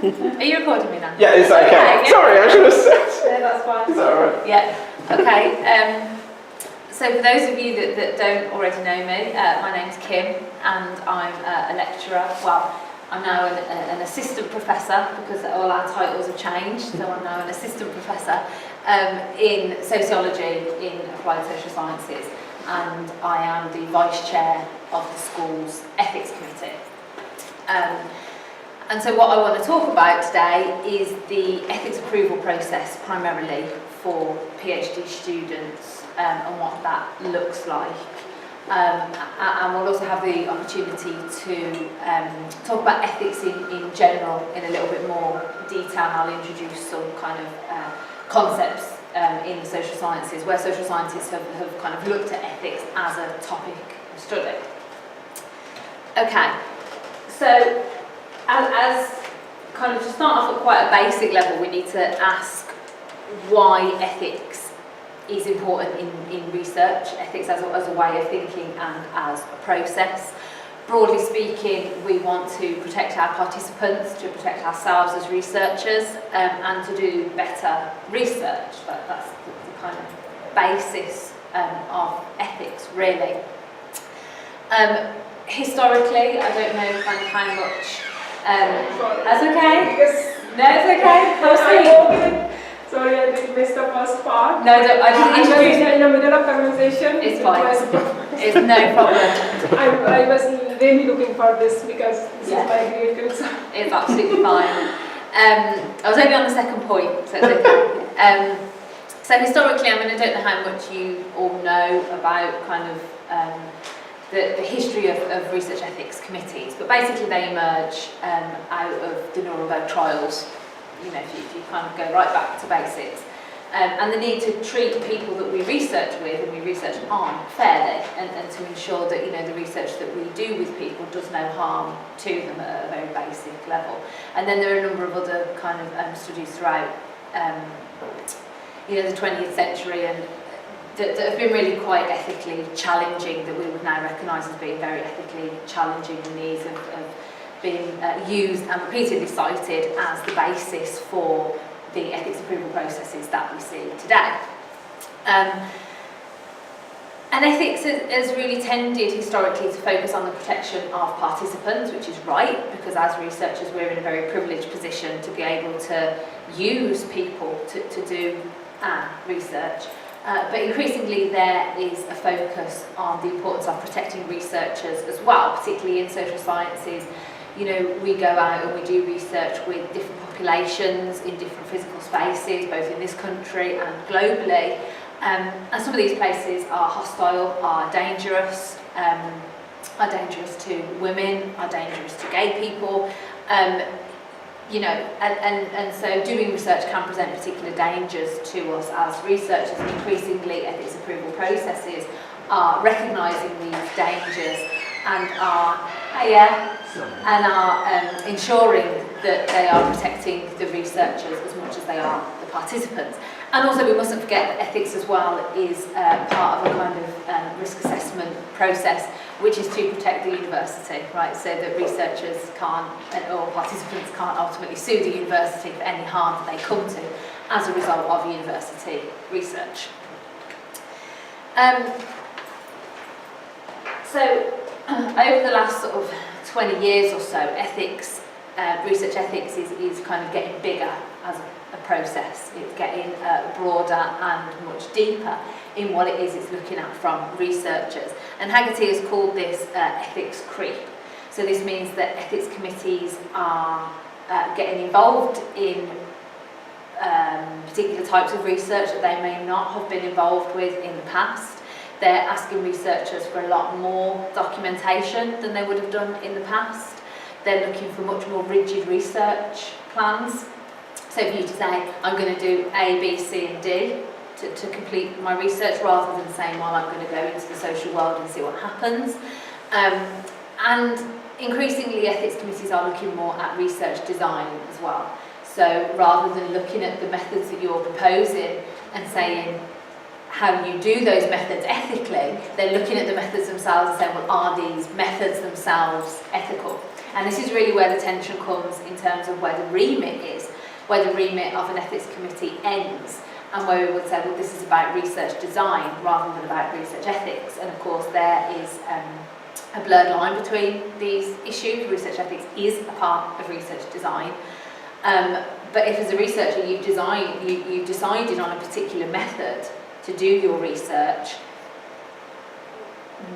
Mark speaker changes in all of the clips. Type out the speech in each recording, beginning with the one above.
Speaker 1: Are you recording me now?
Speaker 2: Yeah, it's okay. Yeah. Sorry, I should have said.
Speaker 1: No, that's fine.
Speaker 2: Is that alright?
Speaker 1: Yeah. Okay. So for those of you that don't already know me, my name's Kim, and I'm a lecturer. Well, I'm now an assistant professor because all our titles have changed. So I'm now an assistant professor in sociology in applied social sciences, and I am the vice chair of the school's ethics committee. And so what I want to talk about today is the ethics approval process primarily for PhD students and what that looks like. And we'll also have the opportunity to talk about ethics in general in a little bit more detail. I'll introduce some kind of concepts in the social sciences, where social scientists have kind of looked at ethics as a topic of study. Okay, so as kind of to start off at quite a basic level, we need to ask why ethics is important in research, ethics as a way of thinking and as a process. Broadly speaking, we want to protect our participants, to protect ourselves as researchers, and to do better research. That's the kind of basis of ethics, really. Historically, I don't know how much. That's okay.
Speaker 3: Yes.
Speaker 1: No, it's okay. Proceed.
Speaker 3: Sorry, I did miss the first part.
Speaker 1: No, I just introduced
Speaker 3: in the middle of conversation.
Speaker 1: It's fine. It's no problem.
Speaker 3: I was really looking for this because this is my great concern.
Speaker 1: It's absolutely fine. I was only on the second point, so it's okay. So historically, I don't know how much you all know about kind of the history of research ethics committees, but basically they emerge out of the Nuremberg trials. You know, if you kind of go right back to basics, and the need to treat people that we research with and we research on fairly, and to ensure that the research that we do with people does no harm to them at a very basic level. And then there are a number of other kind of studies throughout the 20th century and that have been really quite ethically challenging, that we would now recognise as being very ethically challenging, and these have been used and repeatedly cited as the basis for the ethics approval processes that we see today. And ethics has really tended historically to focus on the protection of participants, which is right, because as researchers we're in a very privileged position to be able to use people to do our research. But increasingly there is a focus on the importance of protecting researchers as well, particularly in social sciences. We go out and we do research with different populations in different physical spaces, both in this country and globally. And some of these places are hostile, are dangerous to women, are dangerous to gay people. And so doing research can present particular dangers to us as researchers, and increasingly ethics approval processes are recognising these dangers and are ensuring that they are protecting the researchers as much as they are the participants. And also we mustn't forget that ethics as well is part of a kind of risk assessment process, which is to protect the university, right? So that researchers can't, or participants can't ultimately sue the university for any harm that they come to as a result of university research. So over the last sort of 20 years or so, ethics, research ethics is kind of getting bigger as a process. It's getting broader and much deeper in what it is it's looking at from researchers. And Haggerty has called this ethics creep. So this means that ethics committees are getting involved in particular types of research that they may not have been involved with in the past. They're asking researchers for a lot more documentation than they would have done in the past. They're looking for much more rigid research plans. So for you to say, I'm going to do A, B, C and D to complete my research, rather than saying, well, I'm going to go into the social world and see what happens. And increasingly ethics committees are looking more at research design as well. So rather than looking at the methods that you're proposing and saying, how you do those methods ethically, they're looking at the methods themselves and saying, well, are these methods themselves ethical? And this is really where the tension comes in terms of where the remit is, where the remit of an ethics committee ends, and where we would say, well, this is about research design rather than about research ethics. And of course, there is a blurred line between these issues. Research ethics is a part of research design. But if as a researcher you've decided on a particular method to do your research,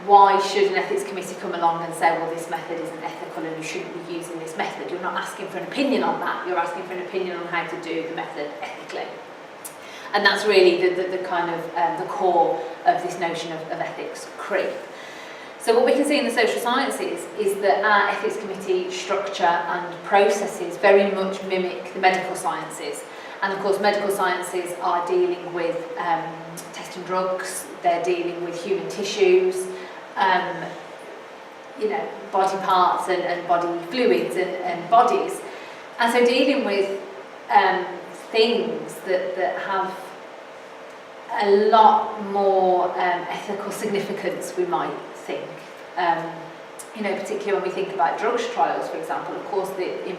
Speaker 1: why should an ethics committee come along and say, well, this method isn't ethical and you shouldn't be using this method? You're not asking for an opinion on that, you're asking for an opinion on how to do the method ethically. And that's really the kind of the core of this notion of ethics creep. So what we can see in the social sciences is that our ethics committee structure and processes very much mimic the medical sciences. And of course, medical sciences are dealing with testing drugs, they're dealing with human tissues, body parts and body fluids and bodies. And so dealing with things that have a lot more ethical significance, we might think. Particularly when we think about drugs trials, for example, of course the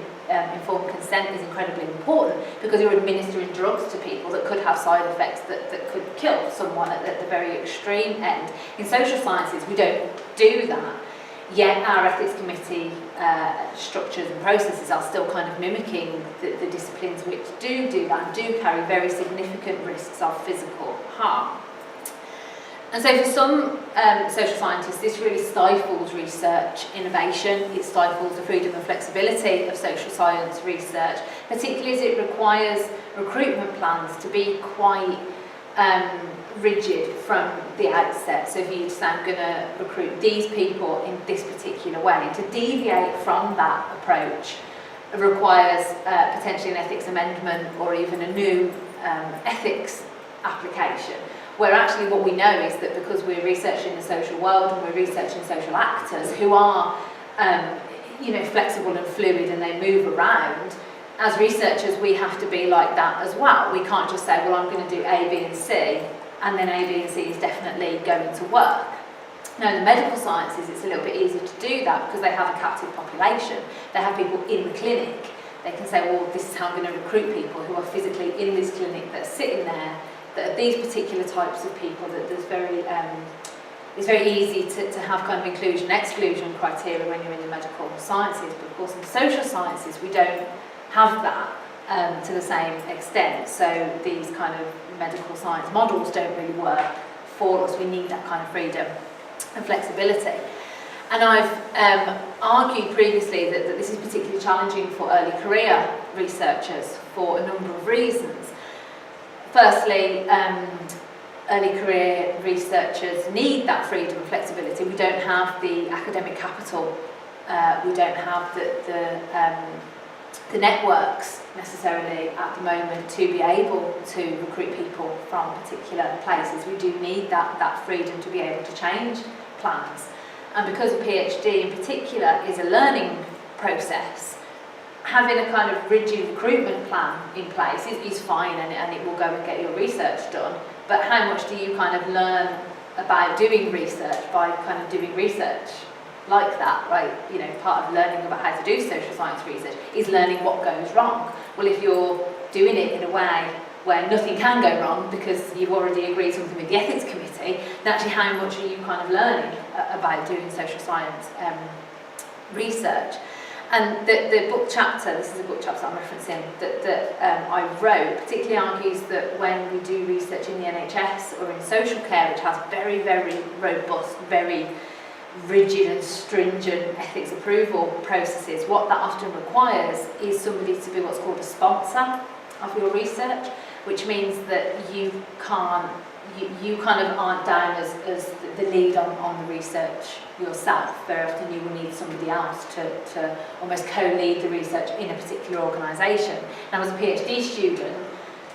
Speaker 1: informed consent is incredibly important because you're administering drugs to people that could have side effects that could kill someone at the very extreme end. In social sciences, we don't do that, yet our ethics committee structures and processes are still kind of mimicking the disciplines which do that and do carry very significant risks of physical harm. And so for some social scientists, this really stifles research innovation, it stifles the freedom and flexibility of social science research, particularly as it requires recruitment plans to be quite rigid from the outset. So if you say, I'm going to recruit these people in this particular way, to deviate from that approach requires potentially an ethics amendment or even a new ethics application. Where actually what we know is that because we're researching the social world and we're researching social actors who are flexible and fluid and they move around, as researchers we have to be like that as well. We can't just say, well, I'm going to do A, B and C and then A, B and C is definitely going to work. Now in the medical sciences it's a little bit easier to do that because they have a captive population. They have people in the clinic. They can say, well, this is how I'm going to recruit people who are physically in this clinic that are sitting there, that are these particular types of people, that there's it's very easy to have kind of inclusion-exclusion criteria when you're in the medical sciences, but of course in social sciences we don't have that to the same extent, so these kind of medical science models don't really work for us. We need that kind of freedom and flexibility. And I've argued previously that this is particularly challenging for early career researchers for a number of reasons. Firstly, early career researchers need that freedom and flexibility. We don't have the academic capital, we don't have the networks necessarily at the moment to be able to recruit people from particular places. We do need that freedom to be able to change plans. And because a PhD in particular is a learning process, having a kind of rigid recruitment plan in place is fine and it will go and get your research done. But how much do you kind of learn about doing research by kind of doing research like that, right? Part of learning about how to do social science research is learning what goes wrong. Well, if you're doing it in a way where nothing can go wrong because you've already agreed something with the ethics committee, then actually how much are you kind of learning about doing social science research? And the book chapter, this is a book chapter I'm referencing, that I wrote, particularly argues that when we do research in the NHS or in social care, which has very, very robust, very rigid and stringent ethics approval processes, what that often requires is somebody to be what's called a sponsor of your research, which means that you kind of aren't down as the lead on the research yourself. Very often you will need somebody else to almost co-lead the research in a particular organisation. Now as a PhD student,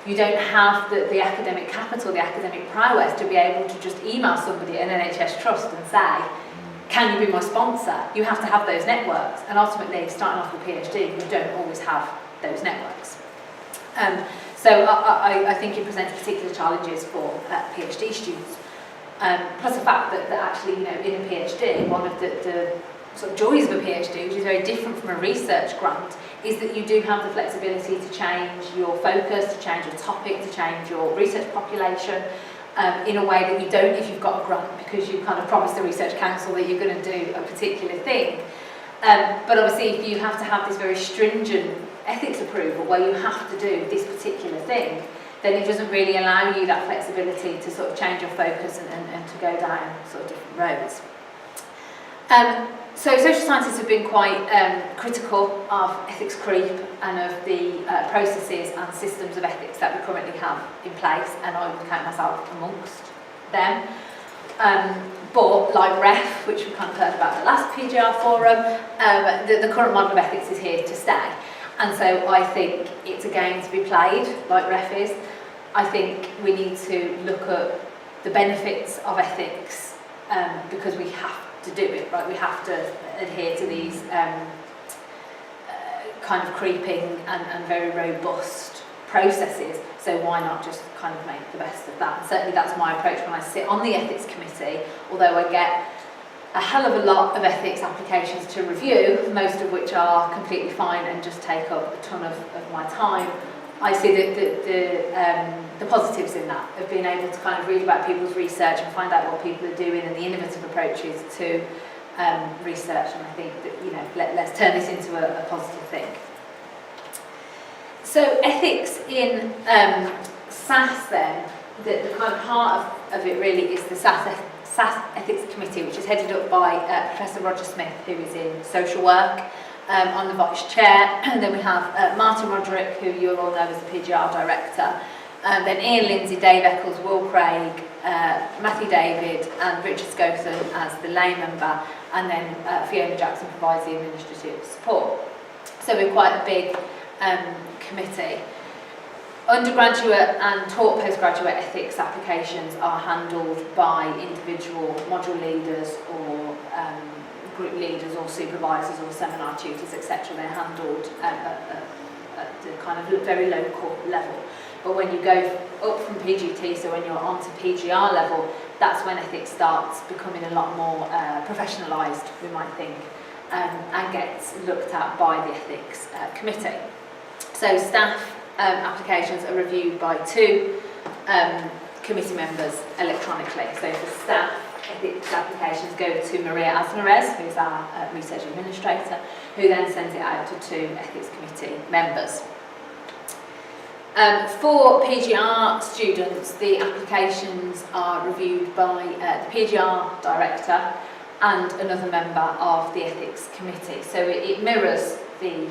Speaker 1: you don't have the academic capital, the academic prowess to be able to just email somebody at an NHS trust and say, can you be my sponsor? You have to have those networks, and ultimately starting off with a PhD, you don't always have those networks. So I think it presents particular challenges for PhD students. Plus the fact that actually, in a PhD, one of the sort of joys of a PhD, which is very different from a research grant, is that you do have the flexibility to change your focus, to change your topic, to change your research population in a way that you don't if you've got a grant, because you kind of promised the Research Council that you're going to do a particular thing. But obviously, if you have to have this very stringent ethics approval where you have to do this particular thing, then it doesn't really allow you that flexibility to sort of change your focus and to go down sort of different roads. So social scientists have been quite critical of ethics creep and of the processes and systems of ethics that we currently have in place, and I would count myself amongst them. But like REF, which we kind of heard about at the last PGR forum, the current model of ethics is here to stay. And so I think it's a game to be played, like REF is. I think we need to look at the benefits of ethics because we have to do it, right? We have to adhere to these kind of creeping and very robust processes. So why not just kind of make the best of that? And certainly that's my approach when I sit on the ethics committee, although I get a hell of a lot of ethics applications to review, most of which are completely fine and just take up a ton of my time. I see the positives in that, of being able to kind of read about people's research and find out what people are doing and the innovative approaches to research, and I think that, you know, let's turn this into a positive thing. So ethics in SASS then, the kind of heart of it really is the SASS Ethics Committee, which is headed up by Professor Roger Smith, who is in social work, on the Vice Chair, and then we have Martin Roderick, who you'll all know as the PGR Director, then Ian Lindsay, Dave Eccles, Will Craig, Matthew David and Richard Scothan as the lay member, and then Fiona Jackson provides the administrative support. So we're quite a big committee. Undergraduate and taught postgraduate ethics applications are handled by individual module leaders or group leaders or supervisors or seminar tutors, etc. They're handled at the kind of very local level. But when you go up from PGT, so when you're onto PGR level, that's when ethics starts becoming a lot more professionalised, we might think, and gets looked at by the ethics committee. So staff applications are reviewed by two committee members electronically. So for staff, ethics applications go to Maria Asmarez, who's our research administrator, who then sends it out to two ethics committee members. For PGR students, the applications are reviewed by the PGR director and another member of the ethics committee. So it mirrors the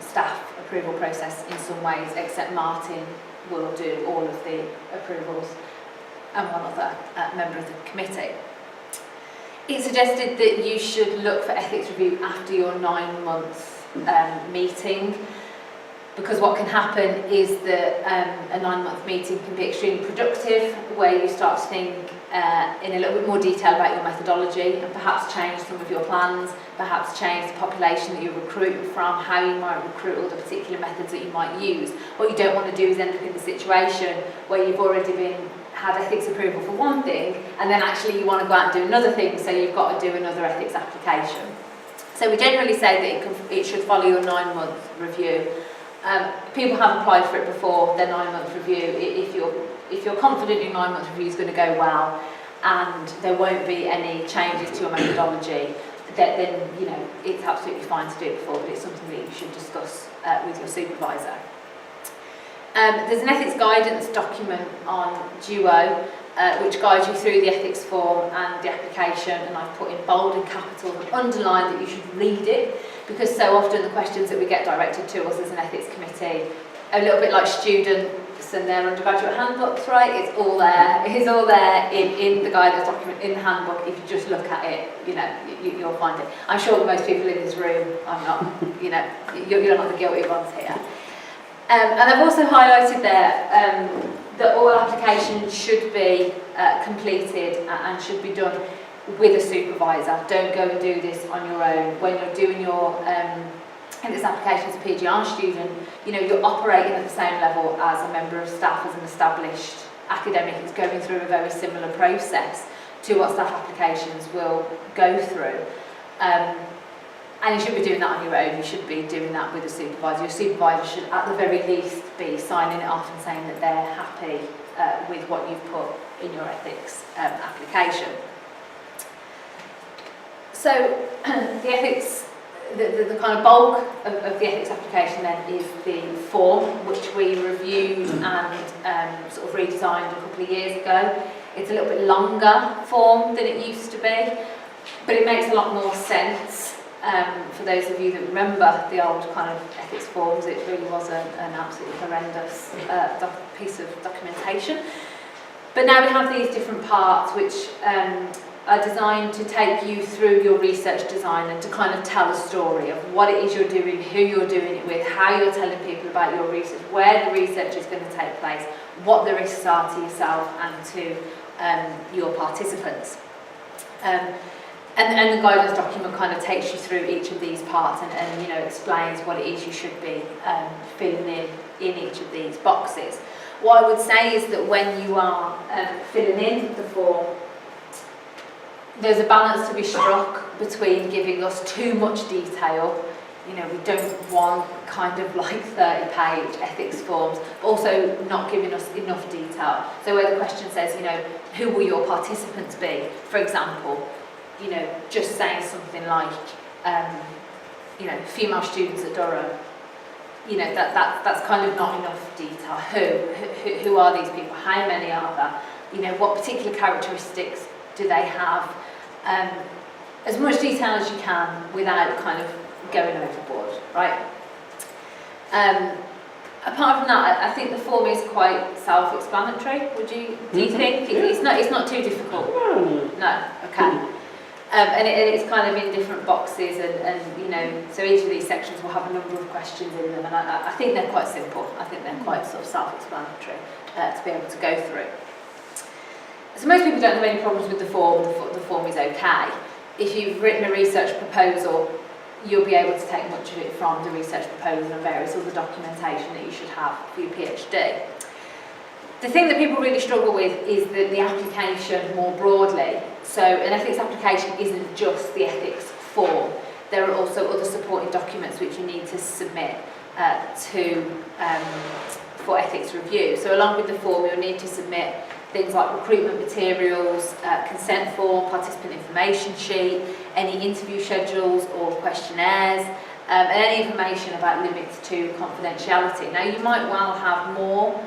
Speaker 1: staff approval process in some ways, except Martin will do all of the approvals and one other member of the committee. It's suggested that you should look for ethics review after your 9-month meeting, because what can happen is that a 9-month meeting can be extremely productive, where you start to think in a little bit more detail about your methodology and perhaps change some of your plans, perhaps change the population that you're recruiting from, how you might recruit, or the particular methods that you might use. What you don't want to do is end up in the situation where you've already had ethics approval for one thing, and then actually you want to go out and do another thing, so you've got to do another ethics application. So we generally say that it should follow your 9-month review. People have applied for it before their 9-month review. If you're confident your 9-month review is going to go well and there won't be any changes to your methodology, then you know it's absolutely fine to do it before, but it's something that you should discuss with your supervisor. There's an ethics guidance document on Duo which guides you through the ethics form and the application, and I've put in bold and capital and underlined that you should read it, because so often the questions that we get directed to us as an ethics committee, a little bit like students and their undergraduate handbooks, right? It's all there. It's all there in the guidance document, in the handbook. If you just look at it, you know, you'll find it. I'm sure most people in this room, I'm not, you know, you're not the guilty ones here. And I've also highlighted there that all applications should be completed and should be done with a supervisor. Don't go and do this on your own. When you're doing your ethics application as a PGR student, you know, you're operating at the same level as a member of staff, as an established academic who's going through a very similar process to what staff applications will go through. And you should be doing that on your own. You should be doing that with a supervisor. Your supervisor should at the very least be signing it off and saying that they're happy with what you've put in your ethics application. So the ethics, the kind of bulk of the ethics application then is the form, which we reviewed and sort of redesigned a couple of years ago. It's a little bit longer form than it used to be, but it makes a lot more sense. For those of you that remember the old kind of ethics forms, it really was an absolutely horrendous piece of documentation. But now we have these different parts which are designed to take you through your research design and to kind of tell a story of what it is you're doing, who you're doing it with, how you're telling people about your research, where the research is going to take place, what the risks are to yourself and to your participants. And the guidance document kind of takes you through each of these parts and you know, explains what it is you should be filling in each of these boxes. What I would say is that when you are filling in the form, there's a balance to be struck between giving us too much detail. You know, we don't want kind of like 30-page ethics forms, but also not giving us enough detail. So where the question says, you know, who will your participants be, for example, you know, just saying something like, you know, female students at Durham, you know, that's kind of not enough detail. Who are these people? How many are there? You know, what particular characteristics do they have? As much detail as you can without kind of going overboard, right? Apart from that, I think the form is quite self-explanatory. Do you think? It's not too difficult? No, okay. And it's kind of in different boxes and you know, so each of these sections will have a number of questions in them, and I think they're quite simple. I think they're quite sort of self-explanatory to be able to go through. So most people don't have any problems with the form. The form is okay. If you've written a research proposal, you'll be able to take much of it from the research proposal and various other documentation that you should have for your PhD. The thing that people really struggle with is the application more broadly. So an ethics application isn't just the ethics form. There are also other supporting documents which you need to submit for ethics review. So along with the form, you'll need to submit things like recruitment materials, consent form, participant information sheet, any interview schedules or questionnaires, and any information about limits to confidentiality. Now you might well have more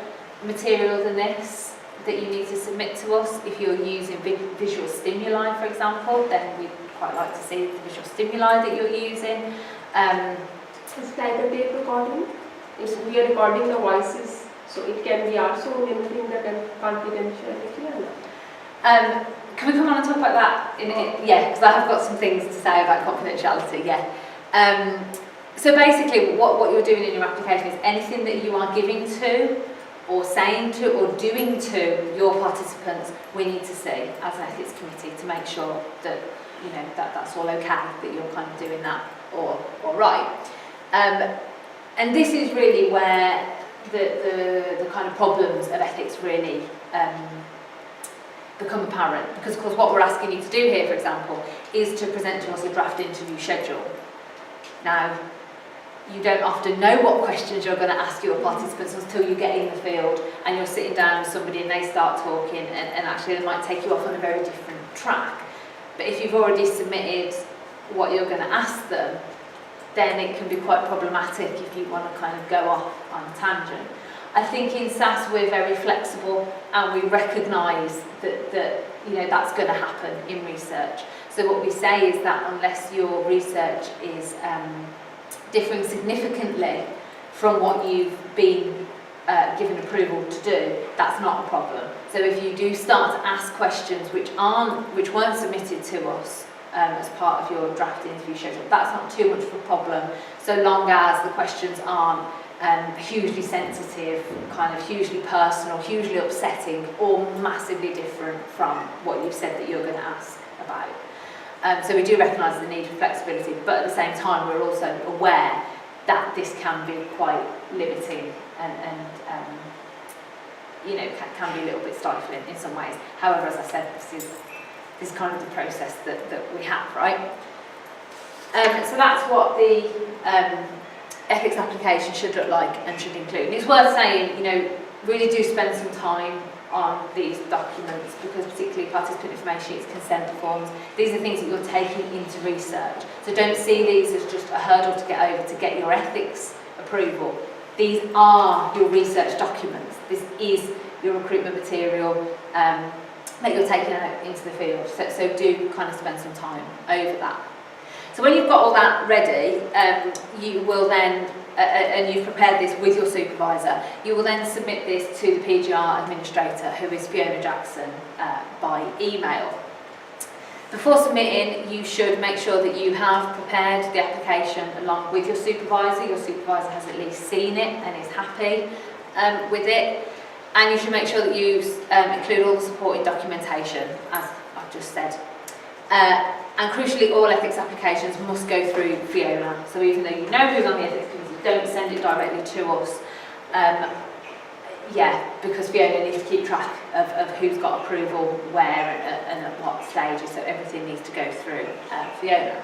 Speaker 1: material than this that you need to submit to us. If you're using visual stimuli, for example, then we'd quite like to see the visual stimuli that you're using.
Speaker 3: It's like a tape recording. We are recording the voices, so it can be also anything that is confidentiality.
Speaker 1: Can we come on and talk about that? Yeah, because I have got some things to say about confidentiality, yeah. So basically what you're doing in your application is anything that you are giving to or saying to or doing to your participants, we need to see as an ethics committee to make sure that, you know, that's all okay, that you're kind of doing that all right. And this is really where the kind of problems of ethics really become apparent, because of course what we're asking you to do here, for example, is to present to us a draft interview schedule. Now, you don't often know what questions you're going to ask your participants until you get in the field and you're sitting down with somebody and they start talking, and actually they might take you off on a very different track. But if you've already submitted what you're going to ask them, then it can be quite problematic if you want to kind of go off on a tangent. I think in SASS we're very flexible and we recognise that you know, that's going to happen in research. So what we say is that unless your research is differing significantly from what you've been given approval to do, that's not a problem. So if you do start to ask questions which weren't submitted to us as part of your draft interview schedule, that's not too much of a problem, so long as the questions aren't hugely sensitive, kind of hugely personal, hugely upsetting, or massively different from what you've said that you're going to ask about. So we do recognise the need for flexibility, but at the same time we're also aware that this can be quite limiting and you know, can be a little bit stifling in some ways. However, as I said, this is kind of the process that we have, right? So that's what the ethics application should look like and should include. And it's worth saying, you know, really do spend some time on these documents, because particularly participant information sheets, consent forms, these are things that you're taking into research. So don't see these as just a hurdle to get over to get your ethics approval. These are your research documents. This is your recruitment material that you're taking out into the field. So do kind of spend some time over that. So when you've got all that ready, you will then, and you've prepared this with your supervisor, you will then submit this to the PGR administrator, who is Fiona Jackson, by email. Before submitting, you should make sure that you have prepared the application along with your supervisor. Your supervisor has at least seen it and is happy with it. And you should make sure that you include all the supporting documentation, as I've just said. And crucially, all ethics applications must go through Fiona. So even though you know who's on the ethics committee, don't send it directly to us. Because Fiona needs to keep track of who's got approval where and at what stages, so everything needs to go through Fiona.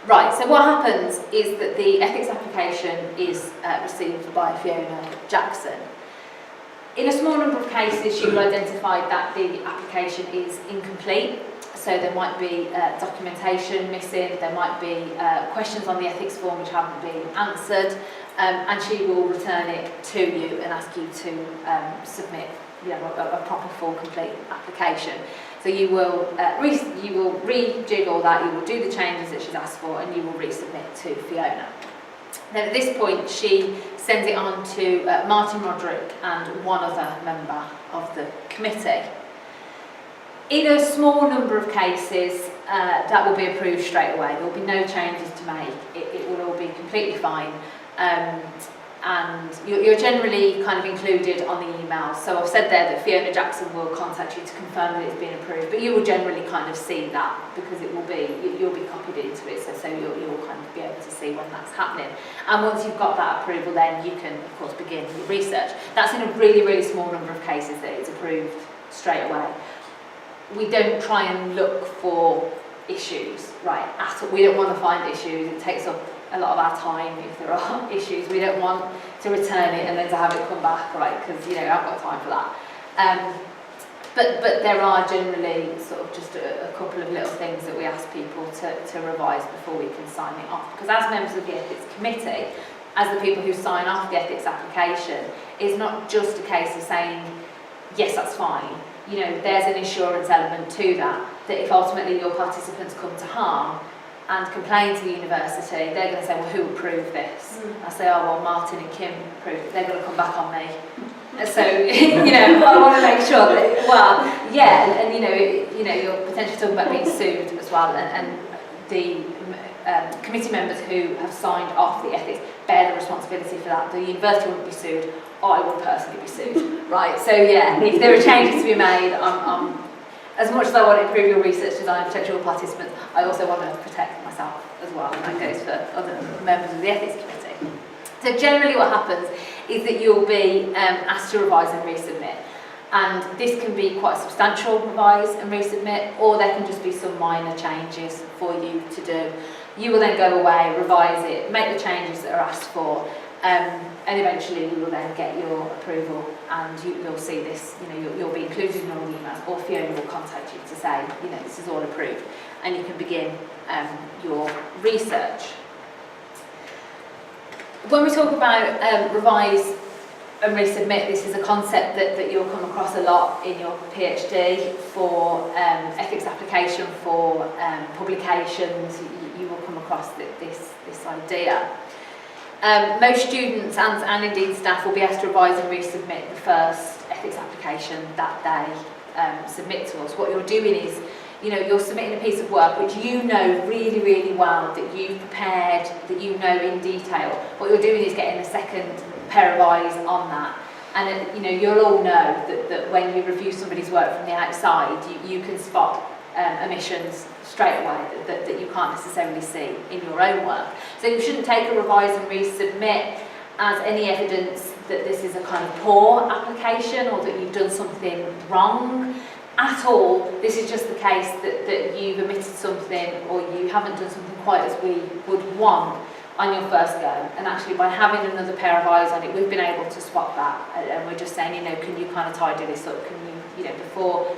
Speaker 1: Right, so what happens is that the ethics application is received by Fiona Jackson. In a small number of cases, you will identify that the application is incomplete. So there might be documentation missing, there might be questions on the ethics form which haven't been answered, and she will return it to you and ask you to submit, you know, a proper, full, complete application. So you will rejig all that, you will do the changes that she's asked for, and you will resubmit to Fiona. Then at this point, she sends it on to Martin Roderick and one other member of the committee. In a small number of cases, that will be approved straight away. There will be no changes to make. It will all be completely fine. And you're generally kind of included on the email. So I've said there that Fiona Jackson will contact you to confirm that it's been approved, but you will generally kind of see that, because it will be, you'll be copied into it, so you'll kind of be able to see when that's happening. And once you've got that approval, then you can, of course, begin your research. That's in a really, really small number of cases that it's approved straight away. We don't try and look for issues, right, at all. We don't want to find issues. It takes up a lot of our time if there are issues. We don't want to return it and then to have it come back, right, because, you know, I've got time for that. But there are generally sort of just a couple of little things that we ask people to revise before we can sign it off. Because as members of the ethics committee, as the people who sign off the ethics application, it's not just a case of saying, yes, that's fine. You know, there's an assurance element to that if ultimately your participants come to harm and complain to the university, they're going to say, well, who approved this? I say, oh, well, Martin and Kim approved it. They're going to come back on me. So, you know, I want to make sure that, well, yeah, and you know, you're potentially talking about being sued as well, and the committee members who have signed off the ethics bear the responsibility for that. The university wouldn't be sued, or I would personally be sued, right? So yeah, if there are changes to be made, as much as I want to improve your research design and protect your participants, I also want to protect myself as well, and that goes for other members of the ethics committee. So generally what happens is that you'll be asked to revise and resubmit. And this can be quite a substantial revise and resubmit, or there can just be some minor changes for you to do. You will then go away, revise it, make the changes that are asked for, and eventually you will then get your approval, and you'll see this, you know, you'll be included in all the emails, or Fiona will contact you to say, you know, this is all approved, and you can begin your research. When we talk about revise and resubmit, this is a concept that you'll come across a lot in your PhD for ethics application for publications. You will come across this idea. Most students and indeed staff will be asked to revise and resubmit the first ethics application that they submit to us. What you're doing is, you know, you're submitting a piece of work which you know really, really well, that you've prepared, that you know in detail. What you're doing is getting a second pair of eyes on that. And you know, you'll all know that when you review somebody's work from the outside, you can spot omissions straight away that you can't necessarily see in your own work. So you shouldn't take a revise and resubmit as any evidence that this is a kind of poor application or that you've done something wrong. at all, this is just the case that you've omitted something or you haven't done something quite as we would want on your first go, and actually by having another pair of eyes on it, we've been able to swap that, and we're just saying, can you kind of tidy this up, can you, before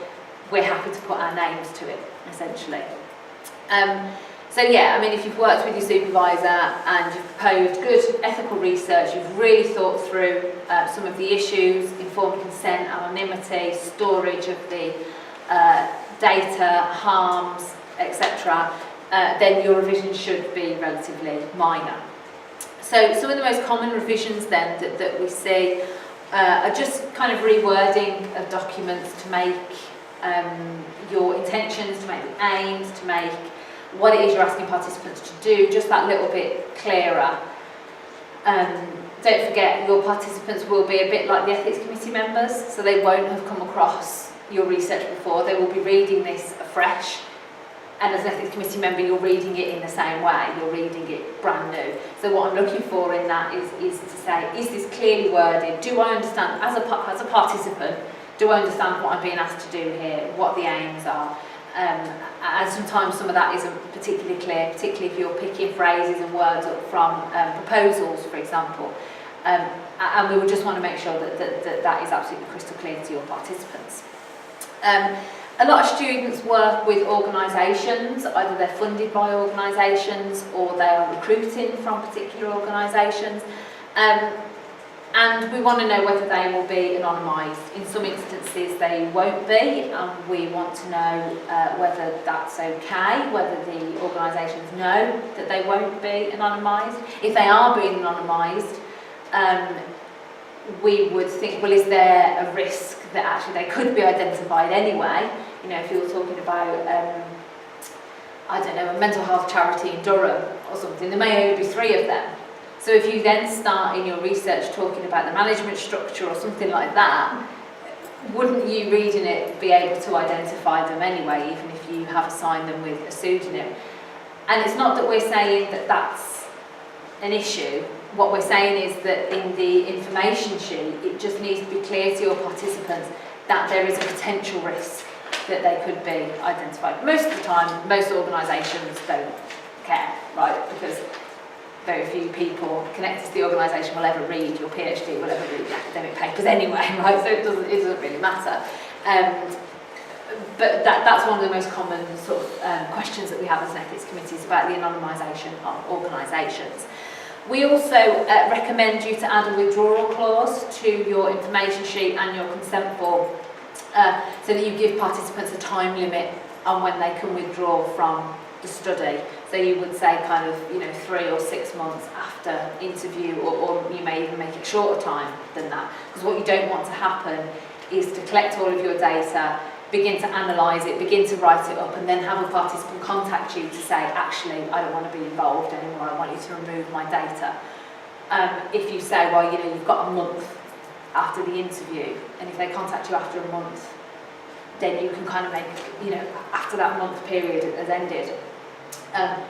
Speaker 1: we're happy to put our names to it, essentially. So yeah, I mean, if you've worked with your supervisor and you've proposed good ethical research, you've really thought through some of the issues, informed consent, anonymity, storage of the data, harms, etc., then your revision should be relatively minor. So some of the most common revisions then that we see are just kind of rewording of documents to make your intentions, to make the aims, to make what it is you're asking participants to do just that little bit clearer. Don't forget, your participants will be a bit like the ethics committee members, so they won't have come across your research before. They will be reading this afresh, and as an ethics committee member, you're reading it in the same way. You're reading it brand new. So what I'm looking for in that is to say, is this clearly worded? Do I understand, as a participant, do I understand what I'm being asked to do here, what the aims are? And sometimes some of that isn't particularly clear, particularly if you're picking phrases and words up from proposals, for example. And we would just want to make sure that is absolutely crystal clear to your participants. A lot of students work with organisations, either they're funded by organisations or they are recruiting from particular organisations. And we want to know whether they will be anonymised. In some instances they won't be, and we want to know whether that's okay, whether the organisations know that they won't be anonymised. If they are being anonymised, we would think, well, is there a risk that actually they could be identified anyway? If you were talking about, I don't know, a mental health charity in Durham or something, there may only be 3 of them. So if you then start in your research talking about the management structure or something like that, wouldn't you reading it be able to identify them anyway, even if you have assigned them with a pseudonym? And it's not that we're saying that that's an issue. What we're saying is that in the information sheet, it just needs to be clear to your participants that there is a potential risk that they could be identified. Most of the time, most organisations don't care, right? Because very few people connected to the organisation will ever read your PhD, will ever read the academic papers anyway, right? So it doesn't really matter. But that's one of the most common sort of questions that we have as an ethics committee, is about the anonymisation of organisations. We also recommend you to add a withdrawal clause to your information sheet and your consent form, so that you give participants a time limit on when they can withdraw from the study. So you would say kind of 3 or 6 months after interview, or you may even make it shorter time than that, because what you don't want to happen is to collect all of your data, begin to analyse it, begin to write it up, and then have a participant contact you to say, actually, I don't want to be involved anymore, I want you to remove my data. If you say, well, you've got a month after the interview, and if they contact you after a month, then you can kind of make, after that month period has ended,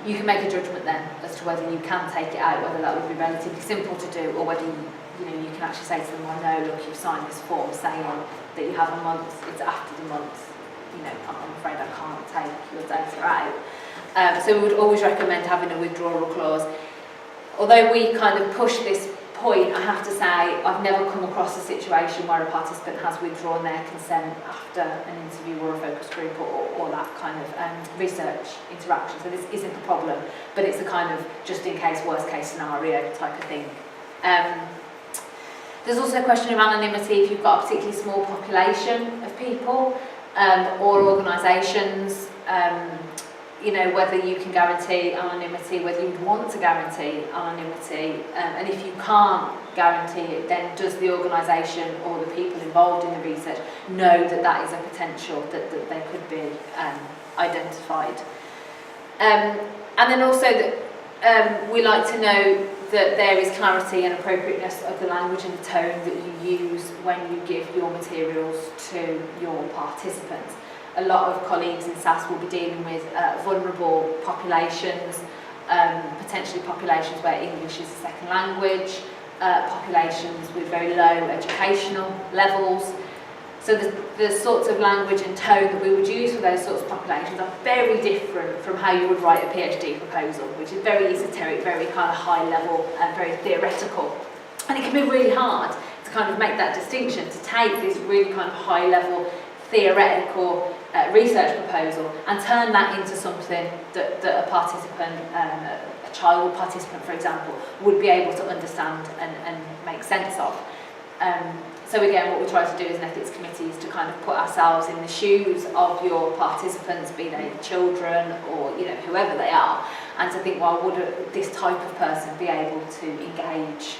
Speaker 1: you can make a judgment then as to whether you can take it out, whether that would be relatively simple to do, or whether you can actually say to them, well, no, look, you've signed this form saying that you have a month, it's after the month, I'm afraid I can't take your data out. So we would always recommend having a withdrawal clause. Although we kind of push this point, I have to say, I've never come across a situation where a participant has withdrawn their consent after an interview or a focus group or that kind of research interaction. So this isn't a problem, but it's a kind of just in case, worst case scenario type of thing. There's also a question of anonymity if you've got a particularly small population of people or organisations, whether you can guarantee anonymity, whether you'd want to guarantee anonymity, and if you can't guarantee it, then does the organisation or the people involved in the research know that that is a potential, that they could be identified. And then also that we like to know that there is clarity and appropriateness of the language and the tone that you use when you give your materials to your participants. A lot of colleagues in SASS will be dealing with vulnerable populations, potentially populations where English is a second language, populations with very low educational levels. So the sorts of language and tone that we would use for those sorts of populations are very different from how you would write a PhD proposal, which is very esoteric, very kind of high level and very theoretical. And it can be really hard to kind of make that distinction, to take this really kind of high level theoretical research proposal and turn that into something that a participant, a child participant for example, would be able to understand and make sense of. So again, what we try to do as an ethics committee is to kind of put ourselves in the shoes of your participants, be they children or whoever they are, and to think, well, would this type of person be able to engage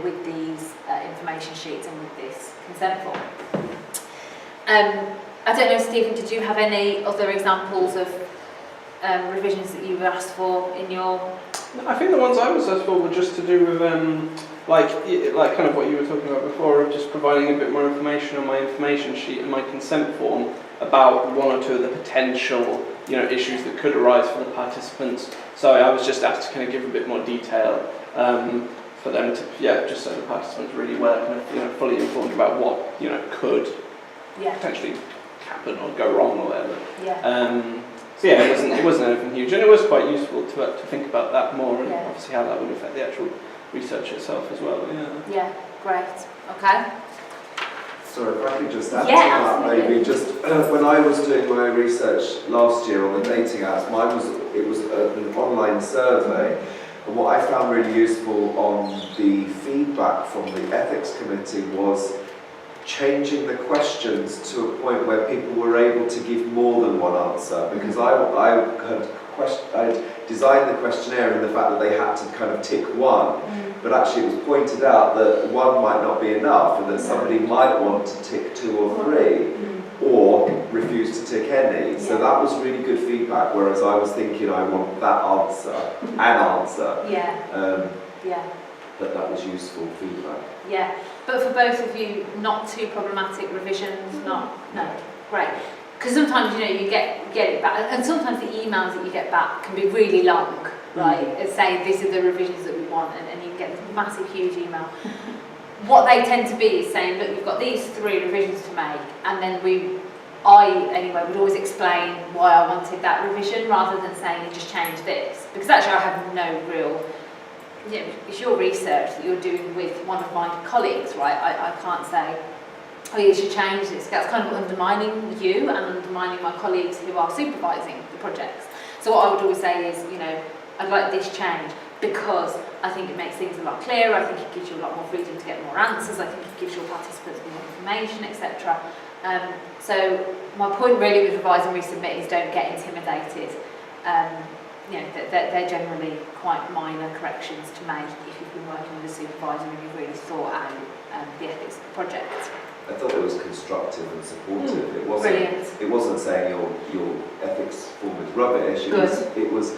Speaker 1: with these information sheets and with this consent form? I don't know, Stephen, did you have any other examples of revisions that you were asked for in your...
Speaker 2: I think the ones I was asked for were just to do with like kind of what you were talking about before, of just providing a bit more information on my information sheet and my consent form about one or two of the potential issues that could arise for the participants. So I was just asked to kind of give a bit more detail for them to, just so the participants really were kind of fully informed about what could potentially happen or go wrong or whatever. So it wasn't anything huge, and it was quite useful to think about that more, and obviously how that would affect the actual research itself as well.
Speaker 1: Yeah, great. Okay.
Speaker 4: Sorry, if I could just add to that, maybe just when I was doing my research last year on the dating apps, it was an online survey, and what I found really useful on the feedback from the ethics committee was changing the questions to a point where people were able to give more than one answer, because I'd designed the questionnaire in the fact that they had to kind of tick one, but actually it was pointed out that one might not be enough and that somebody might want to tick 2 or 3 or refuse to tick any. So that was really good feedback, whereas I was thinking I want that answer, an answer. That was useful feedback.
Speaker 1: Yeah, but for both of you, not too problematic revisions, no, great. Because sometimes, you get it back, and sometimes the emails that you get back can be really long, right? It's saying, these are the revisions that we want, and you get this massive, huge email. What they tend to be is saying, look, you've got these 3 revisions to make, and then I would always explain why I wanted that revision, rather than saying, you just change this. Because actually I have no real... it's your research that you're doing with one of my colleagues, right? I can't say, oh, you should change this. That's kind of undermining you and undermining my colleagues who are supervising the projects. So what I would always say is, I'd like this change because I think it makes things a lot clearer. I think it gives you a lot more freedom to get more answers. I think it gives your participants more information, etc. So my point really with revise and resubmit is don't get intimidated. They're generally quite minor corrections to make if you've been working with a supervisor and you've really thought out the ethics of the project.
Speaker 4: I thought it was constructive and supportive. It wasn't saying your ethics form is rubbish. It was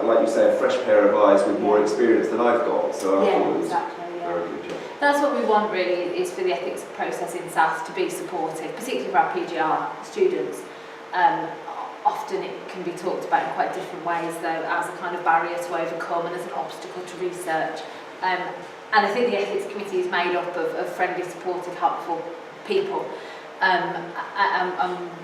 Speaker 4: like you say, a fresh pair of eyes with more experience than I've got. So I thought it was very good job.
Speaker 1: That's what we want really, is for the ethics process in SASS to be supportive, particularly for our PGR students. Often it can be talked about in quite different ways though, as a kind of barrier to overcome and as an obstacle to research. And I think the ethics committee is made up of friendly, supportive, helpful people. And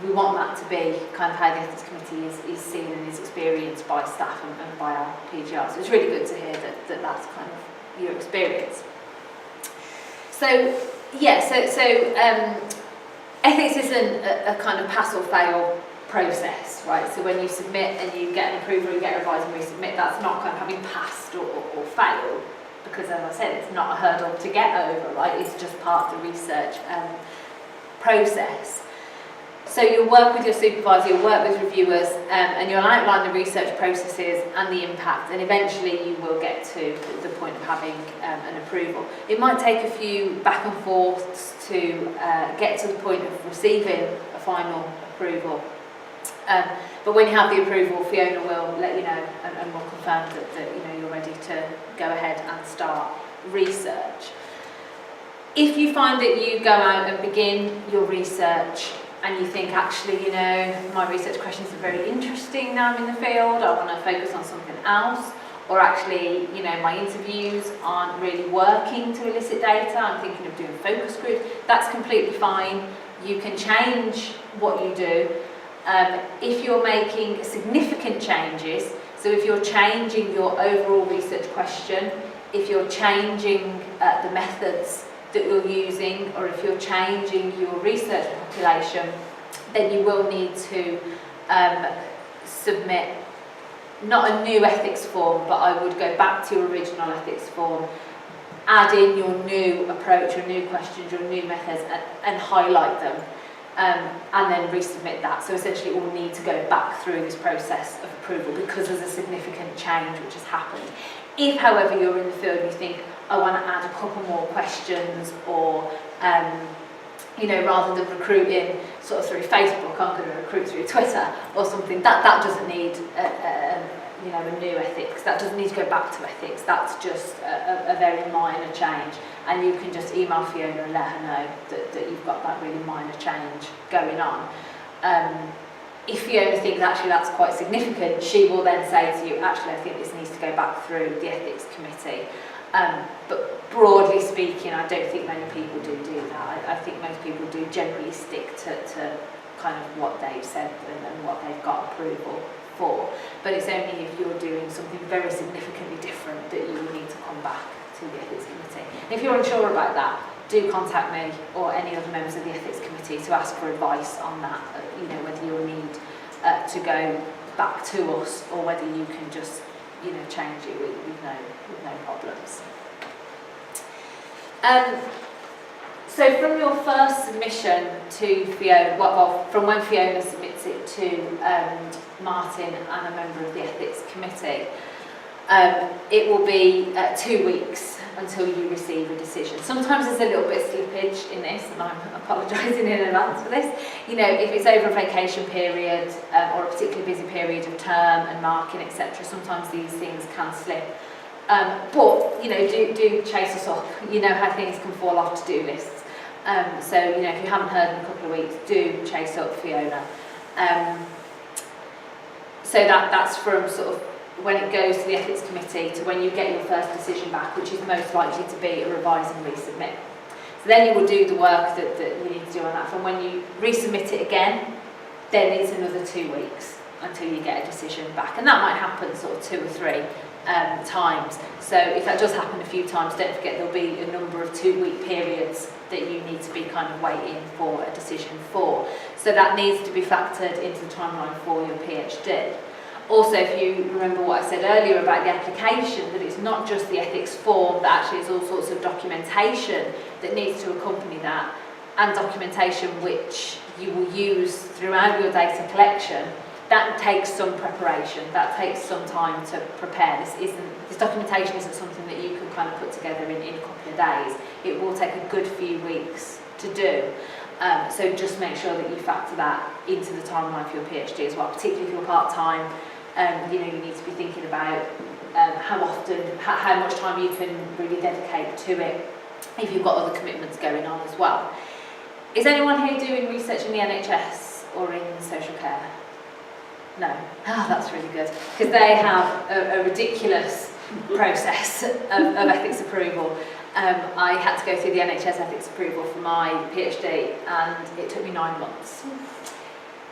Speaker 1: we want that to be kind of how the ethics committee is seen and is experienced by staff and by our PGR. So it's really good to hear that that's kind of your experience. So ethics isn't a kind of pass or fail process, right? So when you submit and you get an approval, you get a revise and resubmit, that's not kind of having passed or failed, because as I said, it's not a hurdle to get over, right? It's just part of the research process. So you'll work with your supervisor, you'll work with reviewers, and you'll outline the research processes and the impact, and eventually you will get to the point of having an approval. It might take a few back and forths to get to the point of receiving a final approval. But when you have the approval, Fiona will let you know and will confirm that you're ready to go ahead and start research. If you find that you go out and begin your research and you think, actually, my research questions are very interesting now I'm in the field, I want to focus on something else, or actually, you know, my interviews aren't really working to elicit data, I'm thinking of doing focus groups, that's completely fine. You can change what you do. If you're making significant changes, so if you're changing your overall research question, if you're changing the methods that you're using, or if you're changing your research population, then you will need to submit not a new ethics form, but I would go back to your original ethics form, add in your new approach, your new questions, your new methods, and highlight them, and then resubmit that. So essentially it will need to go back through this process of approval because there's a significant change which has happened. If, however, you're in the field and you think, I want to add a couple more questions, or you know, rather than recruiting sort of through Facebook, I'm going to recruit through Twitter or something, that doesn't need you know, a new ethics. That doesn't need to go back to ethics. That's just a very minor change, and you can just email Fiona and let her know that you've got that really minor change going on. If Fiona thinks actually that's quite significant, she will then say to you, actually I think this needs to go back through the ethics committee. But broadly speaking, I don't think many people do that. I think most people do generally stick to kind of what they've said and what they've got approval for. But it's only if you're doing something very significantly different that you will need to come back to the ethics committee. And if you're unsure about that, do contact me or any other members of the ethics committee to ask for advice on that. You know, whether you'll need to go back to us or whether you can just, you know, change it with no problems. So from your first submission to Fiona, well, from when Fiona submits it to Martin and a member of the ethics committee, it will be 2 weeks until you receive a decision. Sometimes there's a little bit of slippage in this, and I'm apologising in advance for this. You know, if it's over a vacation period or a particularly busy period of term and marking, etc., sometimes these things can slip. But, you know, do chase us up. You know how things can fall off to-do lists. So, you know, if you haven't heard in a couple of weeks, do chase up Fiona. So that's from sort of when it goes to the ethics committee to when you get your first decision back, which is most likely to be a revise and resubmit. So then you will do the work that you need to do on that. From when you resubmit it again, then it's another 2 weeks until you get a decision back. And that might happen sort of 2 or 3 times. So if that does happen a few times, don't forget there'll be a number of 2-week periods that you need to be kind of waiting for a decision for. So that needs to be factored into the timeline for your PhD. Also, if you remember what I said earlier about the application, that it's not just the ethics form, that actually is all sorts of documentation that needs to accompany that, and documentation which you will use throughout your data collection. That takes some preparation, that takes some time to prepare. This documentation isn't something that you can kind of put together in a couple of days. It will take a good few weeks to do. So just make sure that you factor that into the timeline for your PhD as well, particularly if you're part-time. You know, you need to be thinking about how often, how much time you can really dedicate to it if you've got other commitments going on as well. Is anyone here doing research in the NHS or in social care? No. Oh, that's really good. Because they have a ridiculous process of ethics approval. I had to go through the NHS ethics approval for my PhD, and it took me 9 months.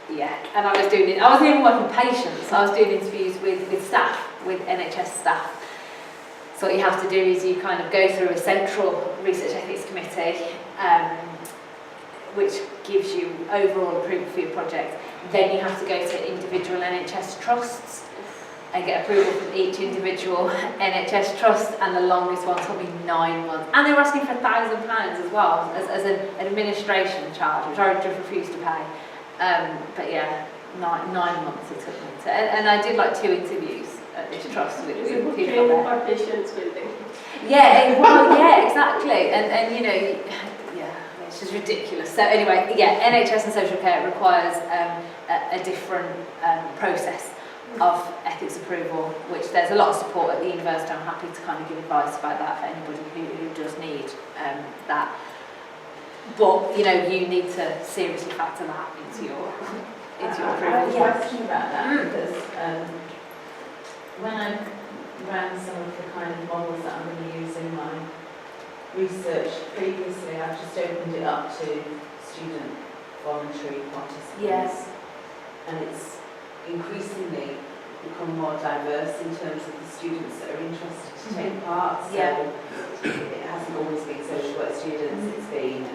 Speaker 1: Yeah, and I wasn't even working patients, I was doing interviews with staff, with NHS staff. So what you have to do is you kind of go through a central research ethics committee, which gives you overall approval for your project. Then you have to go to individual NHS trusts and get approval from each individual NHS trust, and the longest one took me 9 months. And they were asking for £1,000 as well, as an administration charge, which I just refused to pay. But yeah, 9 months it took me to, and I did like 2 interviews at this trust with people there.
Speaker 3: For patients, building.
Speaker 1: Yeah, well, yeah, exactly, and you know, yeah, it's just ridiculous. So anyway, yeah, NHS and social care requires a different process of ethics approval, which there's a lot of support at the university. I'm happy to kind of give advice about that for anybody who does need that. But you know, you need to seriously factor that into your approval.
Speaker 5: I have a question about that because when around some of the kind of models that I'm going to use in my research. Previously, I've just opened it up to student voluntary participants.
Speaker 1: Yes.
Speaker 5: And it's increasingly become more diverse in terms of the students that are interested to take part. So
Speaker 1: Yeah.
Speaker 5: it hasn't always been social work students, it's been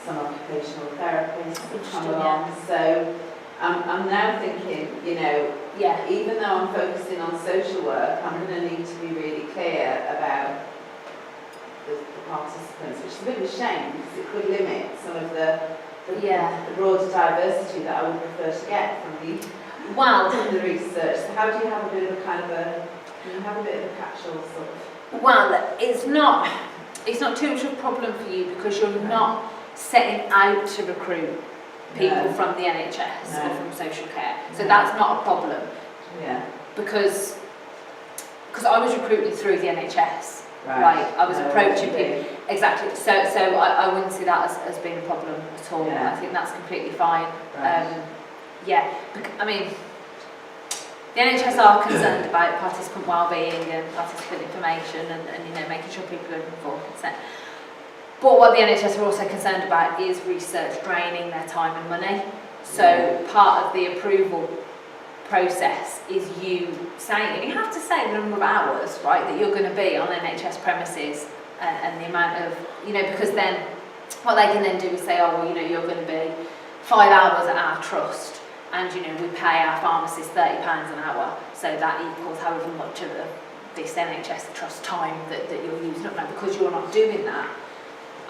Speaker 5: some occupational therapists that come
Speaker 1: Interesting,
Speaker 5: along. So I'm now thinking, you know,
Speaker 1: Yeah.
Speaker 5: even though I'm focusing on social work, I'm going to need to be really clear about the participants, which is a bit of a shame because it could limit some of the broader diversity that I would prefer to get from the research. So how do you have a bit of a kind of a bit of a catch-all sort of?
Speaker 1: Well, it's not too much of a problem for you because you're not setting out to recruit people from the NHS or from social care. So that's not a problem.
Speaker 5: Yeah.
Speaker 1: Because I was recruited through the NHS. Right. I was approaching people. Exactly. So I wouldn't see that as being a problem at all.
Speaker 5: Yeah.
Speaker 1: I think that's completely fine.
Speaker 5: Right.
Speaker 1: I mean, the NHS are concerned about participant wellbeing and participant information and you know, making sure people are informed consent. But what the NHS are also concerned about is research draining their time and money. So part of the approval process is you saying, and you have to say the number of hours, right, that you're going to be on NHS premises and the amount of, you know, because then what they can then do is say, oh, well, you know, you're going to be 5 hours at our trust and, you know, we pay our pharmacists £30 an hour, so that equals however much of this NHS trust time that you're using up now. Because you're not doing that,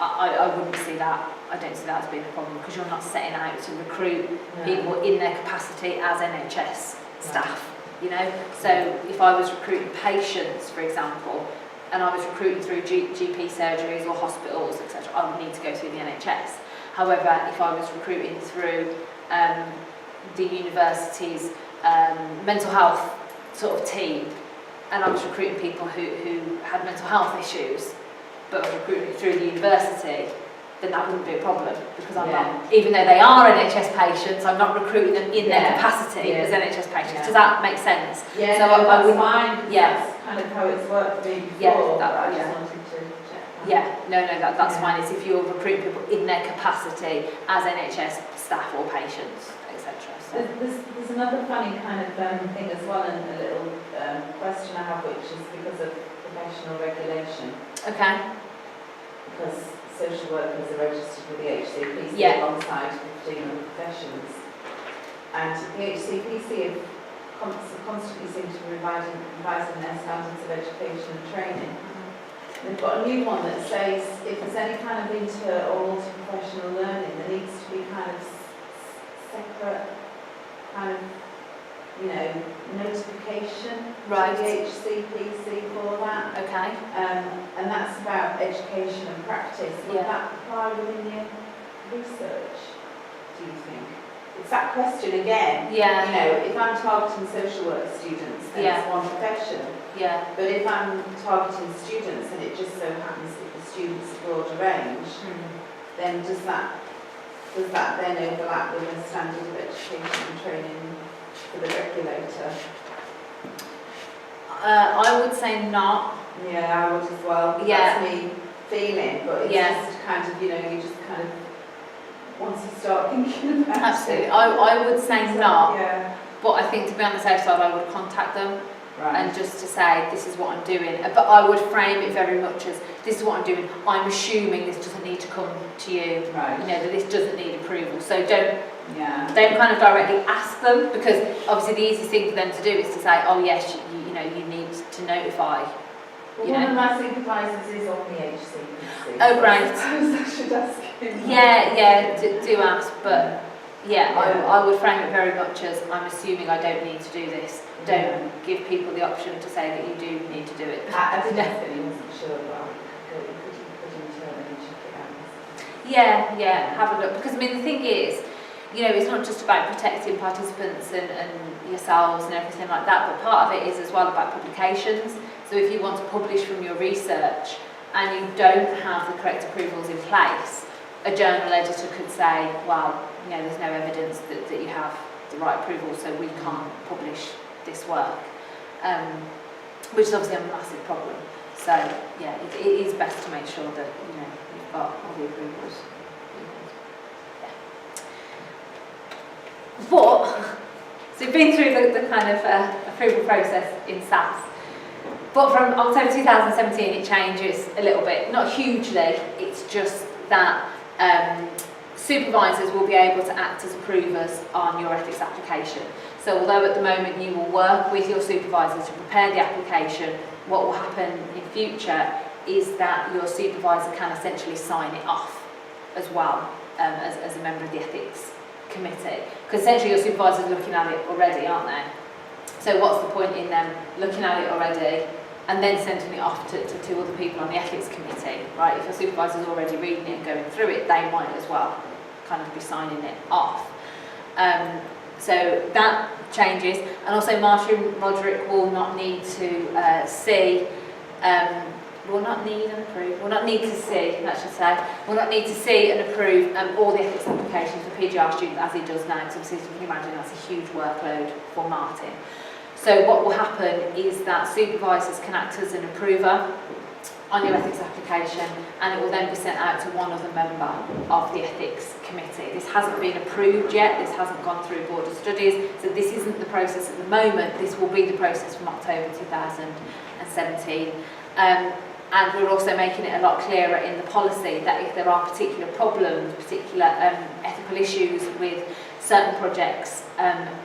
Speaker 1: I wouldn't see that, I don't see that as being a problem because you're not setting out to recruit people in their capacity as NHS staff, you know. So if I was recruiting patients, for example, and I was recruiting through GP surgeries or hospitals, etc., I would need to go through the NHS. However, if I was recruiting through the university's mental health sort of team, and I was recruiting people who had mental health issues, but I was recruiting through the university, then that wouldn't be a problem because I'm not, even though they are NHS patients, I'm not recruiting them in their capacity as NHS patients. Does that make sense?
Speaker 5: Yeah,
Speaker 1: so
Speaker 5: no,
Speaker 1: I would
Speaker 5: fine. That's kind of how it's worked for me before. I just wanted to check that.
Speaker 1: That's fine. It's if you're recruiting people in their capacity as NHS staff or patients, etc. So.
Speaker 5: There's another funny kind of thing as well, and a little question I have, which is because of professional regulation.
Speaker 1: Okay.
Speaker 5: Because social workers are registered with the HCPC alongside 15 other professions. And the HCPC have constantly seem to be revising their standards of education and training. They've got a new one that says if there's any kind of inter or multi-professional learning, there needs to be kind of separate kind of, you know, notification to the HCPC for that.
Speaker 1: Okay.
Speaker 5: And that's about education and practice. Would that apply within your research, do you think? It's that question again.
Speaker 1: Yeah.
Speaker 5: You know, if I'm targeting social work students, then it's one profession.
Speaker 1: Yeah.
Speaker 5: But if I'm targeting students and it just so happens that the students are broader range, then does that then overlap with the standard of education and training for the regulator?
Speaker 1: I would say not.
Speaker 5: Yeah, I would as well.
Speaker 1: Yeah.
Speaker 5: That's me feeling, but it's just kind of, you know, you just kind of, once you start thinking about
Speaker 1: Absolutely.
Speaker 5: it.
Speaker 1: I would say not.
Speaker 5: Yeah.
Speaker 1: But I think to be on the safe side, I would contact them and
Speaker 5: Right.
Speaker 1: just to say, this is what I'm doing. But I would frame it very much as, this is what I'm doing. I'm assuming this doesn't need to come to you.
Speaker 5: Right.
Speaker 1: You know, that this doesn't need approval. So don't
Speaker 5: Yeah.
Speaker 1: kind of directly ask them, because obviously the easiest thing for them to do is to say, oh yes, you know, you need to notify.
Speaker 5: Well,
Speaker 1: You
Speaker 5: one
Speaker 1: know.
Speaker 5: of my supervisors is on the HCPC.
Speaker 1: Oh, great.
Speaker 5: I suppose I should ask him.
Speaker 1: Do ask, but I would frame it very much as, I'm assuming I don't need to do this. Don't give people the option to say that you do need to do it.
Speaker 5: I definitely wasn't sure, but could internally check it out.
Speaker 1: Yeah, have a look. Because I mean, the thing is, you know, it's not just about protecting participants and yourselves and everything like that, but part of it is as well about publications. So if you want to publish from your research and you don't have the correct approvals in place, a journal editor could say, well, you know, there's no evidence that you have the right approval, so we can't publish this work. which is obviously a massive problem. So yeah, it is best to make sure that you've got all the approvals. Yeah. But so we've been through the kind of approval process in SASS. But from October 2017 it changes a little bit, not hugely, it's just that supervisors will be able to act as approvers on your ethics application. So although at the moment you will work with your supervisors to prepare the application, what will happen in future is that your supervisor can essentially sign it off as well as a member of the ethics committee. Because essentially your supervisors are looking at it already, aren't they? So what's the point in them looking at it already and then sending it off to two other people on the ethics committee, right? If your supervisor's already reading it and going through it, they might as well kind of be signing it off. So that changes, and also Marty and Roderick will not need to see, will not need and approve, will not need to see, I should say, will not need to see and approve all the ethics applications for PGR students as he does now, because obviously, as you can imagine, that's a huge workload for Martin. So what will happen is that supervisors can act as an approver on your ethics application, and it will then be sent out to one other member of the ethics committee. This hasn't been approved yet, this hasn't gone through Board of Studies, so this isn't the process at the moment, this will be the process from October 2017. And we're also making it a lot clearer in the policy that if there are particular problems, particular ethical issues with certain projects,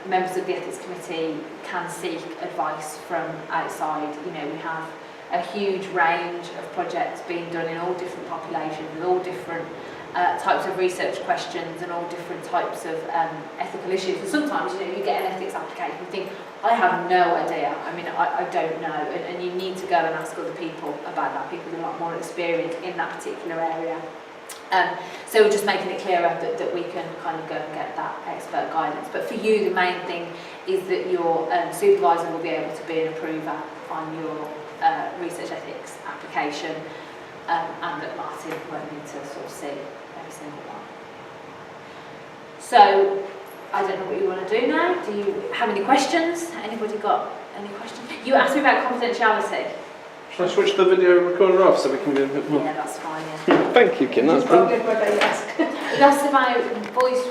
Speaker 1: members of the ethics committee can seek advice from outside. We have a huge range of projects being done in all different populations, with all different types of research questions and all different types of ethical issues. And sometimes, you get an ethics application and think, I have no idea. I mean, I don't know. And you need to go and ask other people about that, people with a lot more experience in that particular area. So we're just making it clearer that we can kind of go and get that expert guidance. But for you, the main thing is that your supervisor will be able to be an approver on your research ethics application, and that Martin won't need to sort of see every single one. So, I don't know what you want to do now. Do you have any questions? Anybody got any questions? You asked me about confidentiality.
Speaker 2: Shall I switch the video recorder off so we can be a bit more?
Speaker 1: Yeah, that's fine, yeah.
Speaker 2: Thank you, Kim, that's brilliant.
Speaker 3: Forget what I asked.
Speaker 1: You asked about voice